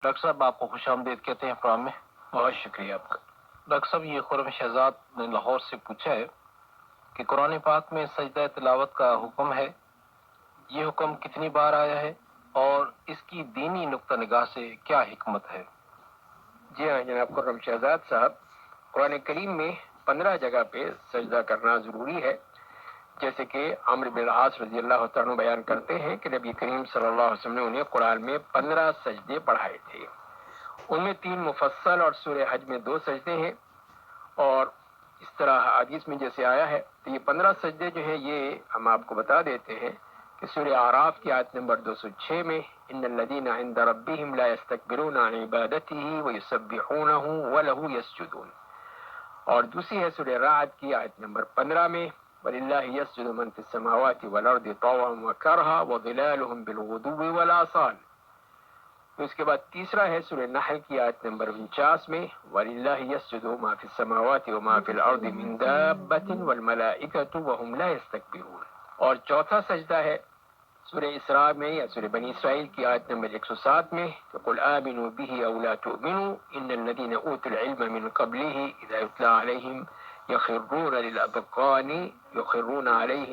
Doctor صاحب آپ کو خوش آمدید کہتے ہیں پروگرام میں. بہت شکریہ آپ کا. ڈاکٹر صاحب یہ خرم شہزاد نے لاہور سے پوچھا ہے کہ قرآن پاک میں سجدہ تلاوت کا حکم ہے، یہ حکم کتنی بار آیا ہے اور اس کی دینی نقطہ نگاہ سے کیا حکمت ہے؟ جی ہاں جناب خرم شہزاد صاحب، قرآن کریم میں 15 جگہ پہ سجدہ کرنا ضروری ہے. جیسے کہ عمرو بن العاص رضی اللہ تعالیٰ بیان کرتے ہیں کہ نبی کریم صلی اللہ علیہ وسلم نے انہیں قرآن میں 15 سجدے پڑھائے تھے. ان میں 3 مفصل اور سورہ حج میں 2 سجدے ہیں. اور اس طرح حدیث میں جیسے آیا ہے تو یہ 15 سجدے جو ہیں یہ ہم آپ کو بتا دیتے ہیں کہ سورہ اعراف کی آیت نمبر 206 میں ان الذین عند ربهم لا يستكبرون عن عبادته ويسبحونه وله يسجدون. اور دوسری ہے سورہ رعد کی آیت نمبر 15 میں وَلِلَّهِ يَسْجُدُ مَن فِي السَّمَاوَاتِ وَالْأَرْضِ طَوْعًا وَكَرْهًا وَظِلَالُهُم بِالْغُدُوِّ وَالْآصَالِ. تو اس کے بعد تیسرا ہے سورہ نحل کی آیت نمبر 49 میں وَلِلَّهِ يَسْجُدُ مَا فِي السَّمَاوَاتِ وَمَا فِي الْأَرْضِ مِن دَابَّةٍ وَالْمَلَائِكَةُ وَهُمْ لَا يَسْتَكْبِرُونَ. اور چوتھا سجدہ ہے سورہ اسراء میں یا سورہ بنی اسرائیل کی آیت نمبر 107 میں قُلْ آمِنُوا بِهِ أَوْ لَا تُؤْمِنُوا إِنَّ الَّذِينَ أُوتُوا الْعِلْمَ مِن قَبْلِهِ إِذَا يُتْلَى عَلَيْهِمْ يخرون علیہ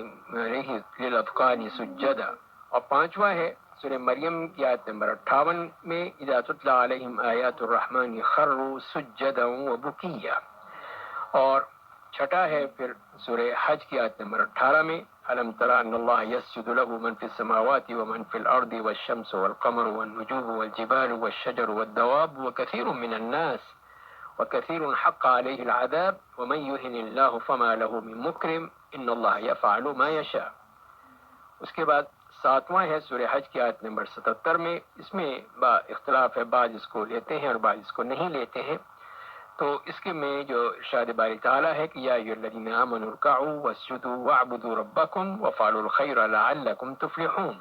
للأذقان سجدا. اور پانچواں ہے سورہ مریم کی آیت نمبر 58 میں اذا تتلی علیہم آیات الرحمن خروا سجدا وبکیا. اور چھٹا ہے پھر سورہ حج کی آیت نمبر 18 میں الم تر ان اللہ یسجد له من فی السماوات ومن فی الارض والشمس والقمر والنجوم والجبال والشجر والدواب وكثير من الناس وكثير حق عليه العذاب ومن يهن الله فما له من مكرم ان الله يفعل ما يشاء. اس کے بعد ساتواں ہے سورہ حج کی آیت نمبر 77 میں، اس میں اختلاف ہے، بعض اس کو لیتے ہیں اور بعض اس کو نہیں لیتے ہیں. تو اس کے میں جو ارشاد باری تعالیٰ ہے کہ یا ایھا الذین آمنوا ارکعوا واسجدوا واعبدوا ربکم وافعلوا الخیر لعلکم تفلحون.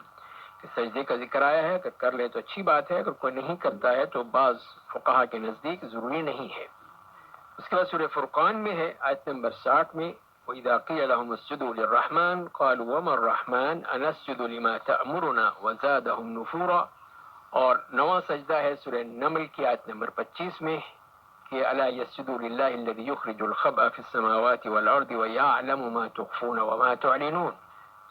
کہ سجدے کا ذکر آیا ہے کہ کر لے تو اچھی بات ہے، اگر کوئی نہیں کرتا ہے تو بعض فقہا کے نزدیک ضروری نہیں ہے. اس کے بعد سورہ فرقان میں ہے آیت نمبر 60 میں وَإِذَا قِيلَ لَهُمُ اسْجُدُوا لِلرَّحْمَنِ قَالُوا وَمَا الرَّحْمَنُ أَنَسْجُدُ لِمَا تَأْمُرُنَا وَزَادَهُمْ نُفُورًا. اور نواں سجدہ ہے سورہ نمل کی آیت نمبر 25 میں کہ أَلَا يَسْجُدُوا لِلَّهِ الَّذِي يُخْرِجُ الْخَبْءَ فِي السَّمَاوَاتِ وَالْأَرْضِ وَيَعْلَمُ مَا تُخْفُونَ وَمَا تُعْلِنُونَ.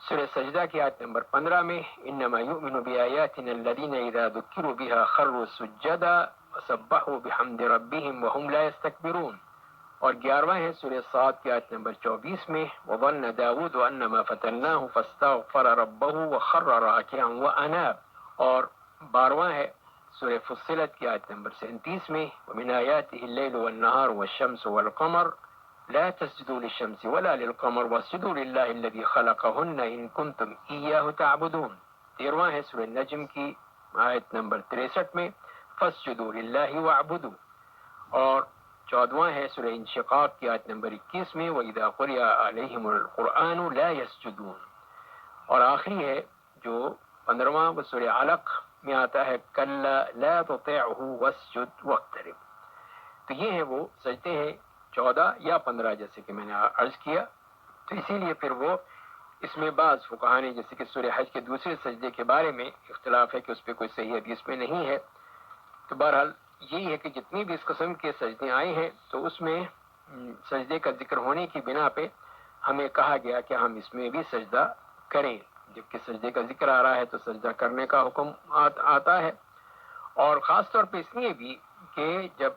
سورہ سجدہ کی آیت نمبر 15 میں انما یؤمن بآیاتنا الذین اذا ذکروا بها خروا سجدا وسبحوا بحمد ربهم وهم لا يستكبرون. اور 11واں ہے سورہ صاد کی آیت نمبر 24 میں وظن داود انما فتناه فاستغفر ربه وخر راکعا واناب. اور 12واں ہے سورہ فصلت کی آیت نمبر 37 میں ومن آیاته الليل والنهار والشمس والقمر لا تسجدوا للشمس ولا للقمر واسجدوا لله الذي خلقهن إن كنتم إياه تعبدون. 13واں ہے سورہ نجم کی آیت نمبر 63 میں فاسجدوا لله واعبدوا. اور 14واں ہے سورہ انشقاق کی آیت نمبر 21 میں وإذا قرئ عليهم القرآن لا يسجدون. اور آخری ہے جو 15واں وہ سورہ علق میں آتا ہے کلا لا تطعه واسجد واقترب. تو یہ ہیں وہ سجدے ہیں 14 یا 15 جیسے کہ میں نے عرض کیا. تو اسی لیے پھر وہ اس میں بعض فقہا نے جیسے کہ سورہ حج کے دوسرے سجدے کے بارے میں اختلاف ہے کہ اس پہ کوئی صحیح حدیث میں نہیں ہے. تو بہرحال یہی ہے کہ جتنی بھی اس قسم کے سجدے آئے ہیں تو اس میں سجدے کا ذکر ہونے کی بنا پہ ہمیں کہا گیا کہ ہم اس میں بھی سجدہ کریں. جبکہ سجدے کا ذکر آ رہا ہے تو سجدہ کرنے کا حکم آتا ہے. اور خاص طور پہ اس لیے بھی کہ جب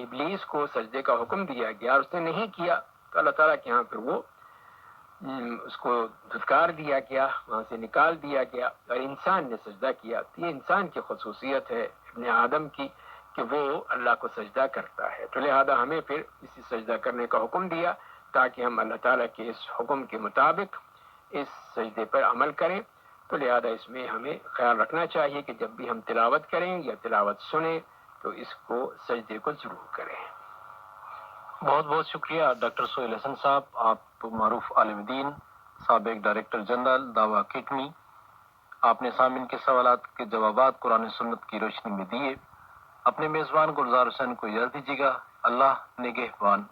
ابلیس کو سجدے کا حکم دیا گیا اور اس نے نہیں کیا تو اللہ تعالیٰ کے ہاں پھر وہ اس کو دھتکار دیا گیا، وہاں سے نکال دیا گیا اور انسان نے سجدہ کیا. تو یہ انسان کی خصوصیت ہے ابن آدم کی کہ وہ اللہ کو سجدہ کرتا ہے. تو لہذا ہمیں پھر اسی سجدہ کرنے کا حکم دیا تاکہ ہم اللہ تعالیٰ کے اس حکم کے مطابق اس سجدے پر عمل کریں. تو لہذا اس میں ہمیں خیال رکھنا چاہیے کہ جب بھی ہم تلاوت کریں یا تلاوت سنیں تو اس کو سجدے کو ضرور کریں. بہت بہت شکریہ ڈاکٹر سہیل حسن صاحب، آپ معروف عالم دین، سابق ڈائریکٹر جنرل دعویٰ کیٹمی. آپ نے سامعین کے سوالات کے جوابات قرآن سنت کی روشنی میں دیے. اپنے میزبان گلزار حسین کو اجازت دیجیے گا. اللہ نگہبان.